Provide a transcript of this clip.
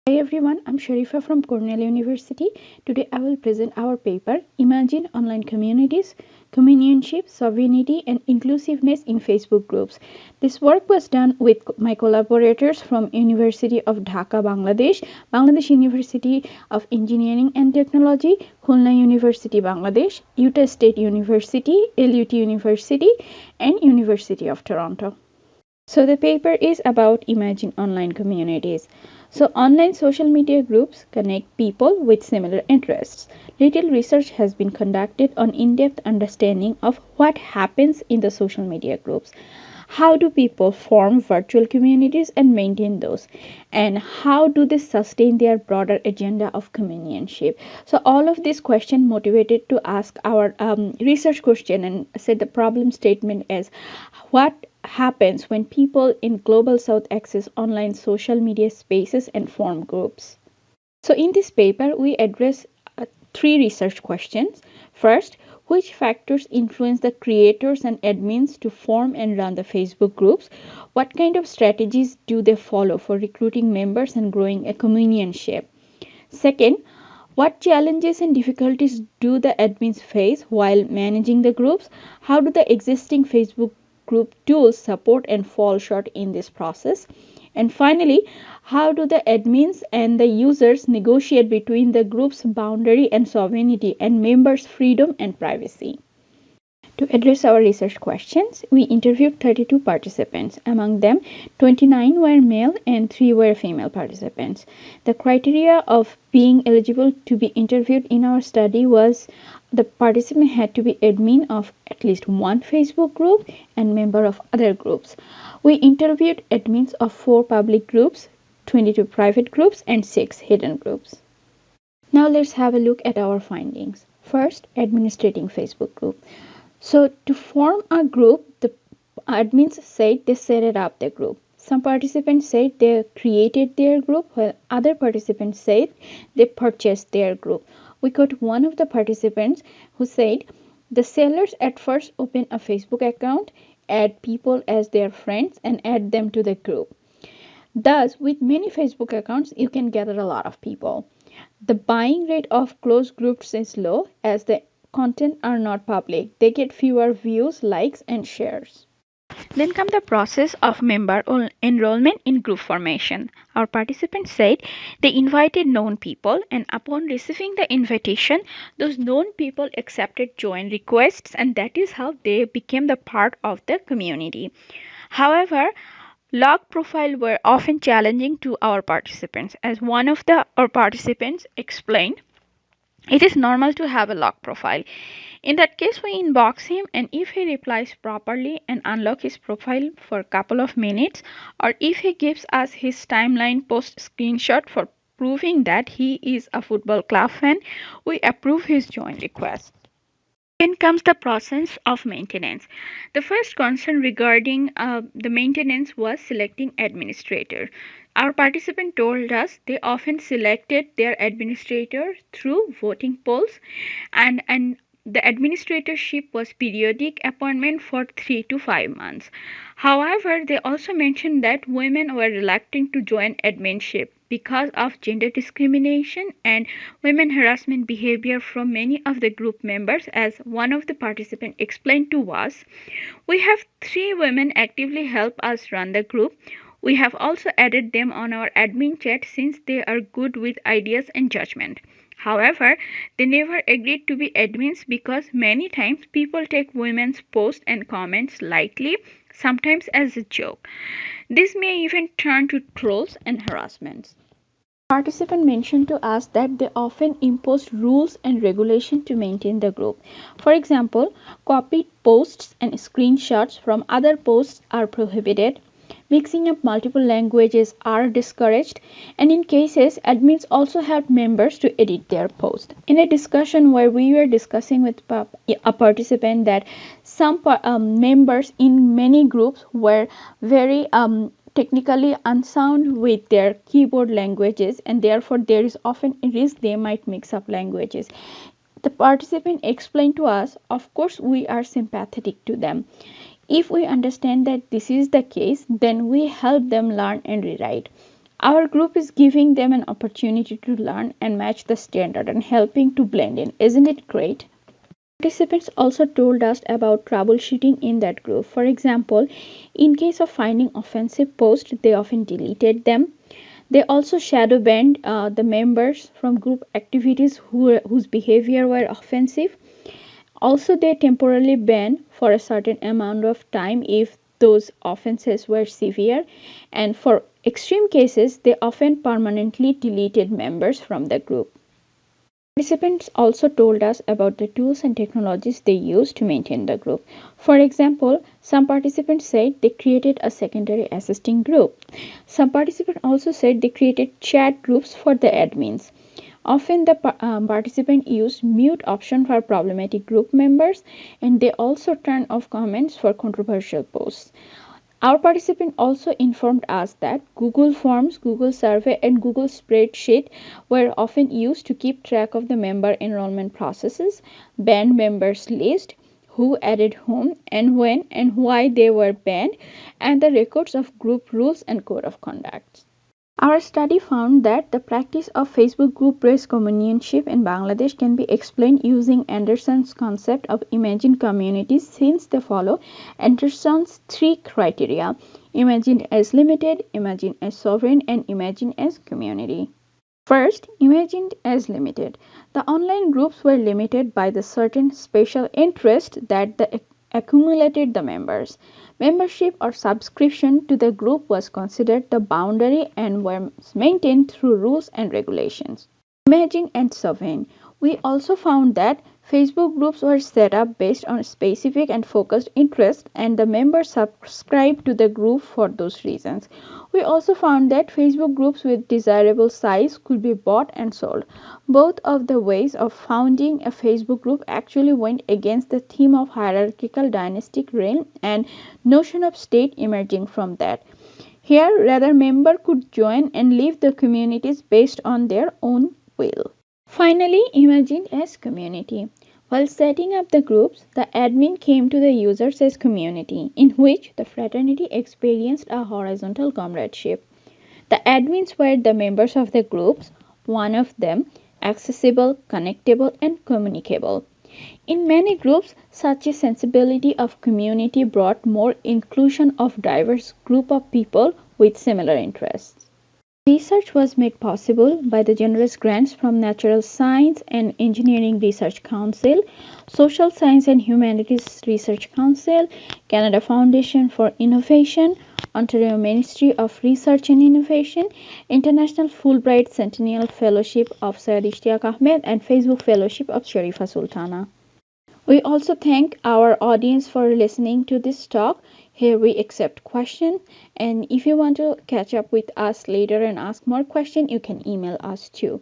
Hi everyone, I'm Sharifa from Cornell University. Today I will present our paper Imagine Online Communities, Communionship, Sovereignty and Inclusiveness in Facebook Groups. This work was done with my collaborators from University of Dhaka, Bangladesh, Bangladesh University of Engineering and Technology, Khulna University, Bangladesh, Utah State University, LUT University and University of Toronto. So the paper is about Imagine Online Communities. So online social media groups connect people with similar interests. Little research has been conducted on in-depth understanding of what happens in the social media groups. How do people form virtual communities and maintain those? And how do they sustain their broader agenda of communionship? So all of this question motivated to ask our research question and set the problem statement as what happens when people in global south access online social media spaces and form groups. So in this paper we address three research questions. First, which factors influence the creators and admins to form and run the Facebook groups? What kind of strategies do they follow for recruiting members and growing a communionship? Second, what challenges and difficulties do the admins face while managing the groups? How do the existing Facebook group tools support and fall short in this process? And finally, how do the admins and the users negotiate between the group's boundary and sovereignty and members' freedom and privacy? To address our research questions, we interviewed 32 participants. Among them, 29 were male and 3 were female participants. The criteria of being eligible to be interviewed in our study was the participant had to be admin of at least one Facebook group and member of other groups. We interviewed admins of 4 public groups, 22 private groups, and 6 hidden groups. Now let's have a look at our findings. First, administrating Facebook group. So to form a group, the admins said they set up the group. Some participants said they created their group, while other participants said they purchased their group. We got one of the participants who said the sellers at first open a Facebook account, add people as their friends, and add them to the group. Thus, with many Facebook accounts, you can gather a lot of people. The buying rate of closed groups is low as the content are not public. They get fewer views, likes, and shares. Then comes the process of member enrollment in group formation. Our participants said they invited known people, and upon receiving the invitation, those known people accepted join requests, and that is how they became the part of the community. However, log profile were often challenging to our participants. As one of our participants explained, it is normal to have a log profile. In that case, we inbox him, and if he replies properly and unlock his profile for a couple of minutes, or if he gives us his timeline post screenshot for proving that he is a football club fan, we approve his join request. Then comes the process of maintenance. The first concern regarding the maintenance was selecting administrator. Our participant told us they often selected their administrator through voting polls, and the administratorship was periodic appointment for 3 to 5 months. However, they also mentioned that women were reluctant to join adminship because of gender discrimination and women harassment behavior from many of the group members. As one of the participants explained to us, we have 3 women actively help us run the group. We have also added them on our admin chat since they are good with ideas and judgment. However, they never agreed to be admins because many times people take women's posts and comments lightly, sometimes as a joke. This may even turn to trolls and harassments. Participants mentioned to us that they often impose rules and regulations to maintain the group. For example, copied posts and screenshots from other posts are prohibited. Mixing up multiple languages are discouraged, and in cases, admins also help members to edit their post. In a discussion where we were discussing with a participant that some members in many groups were very technically unsound with their keyboard languages, and therefore there is often a risk they might mix up languages. The participant explained to us, of course we are sympathetic to them. If we understand that this is the case, then we help them learn and rewrite. Our group is giving them an opportunity to learn and match the standard and helping to blend in. Isn't it great? Participants also told us about troubleshooting in that group. For example, in case of finding offensive posts, they often deleted them. They also shadow banned the members from group activities whose behavior were offensive. Also, they temporarily banned for a certain amount of time if those offenses were severe, and for extreme cases, they often permanently deleted members from the group. Participants also told us about the tools and technologies they use to maintain the group. For example, some participants said they created a secondary assisting group. Some participants also said they created chat groups for the admins. Often the participant used mute option for problematic group members, and they also turned off comments for controversial posts. Our participant also informed us that Google Forms, Google Survey, and Google Spreadsheet were often used to keep track of the member enrollment processes, banned members list, who added whom, and when and why they were banned, and the records of group rules and code of conduct. Our study found that the practice of Facebook group-based communionship in Bangladesh can be explained using Anderson's concept of imagined communities, since they follow Anderson's three criteria: imagined as limited, imagined as sovereign, and imagined as community. First, imagined as limited. The online groups were limited by the certain special interest that accumulated the members. Membership or subscription to the group was considered the boundary and was maintained through rules and regulations. Imagined and sovereign. We also found that Facebook groups were set up based on specific and focused interests, and the members subscribed to the group for those reasons. We also found that Facebook groups with desirable size could be bought and sold. Both of the ways of founding a Facebook group actually went against the theme of hierarchical dynastic reign and notion of state emerging from that. Here, rather, members could join and leave the communities based on their own will. Finally, imagined as community. While setting up the groups, the admin came to the users as community, in which the fraternity experienced a horizontal comradeship. The admins were the members of the groups, one of them accessible, connectable, and communicable. In many groups, such a sensibility of community brought more inclusion of diverse group of people with similar interests. Research was made possible by the generous grants from Natural Science and Engineering Research Council, Social Science and Humanities Research Council, Canada Foundation for Innovation, Ontario Ministry of Research and Innovation, International Fulbright Centennial Fellowship of Syed Ishtiaque Ahmed, and Facebook Fellowship of Sharifa Sultana. We also thank our audience for listening to this talk. Here we accept questions, and if you want to catch up with us later and ask more questions, you can email us too.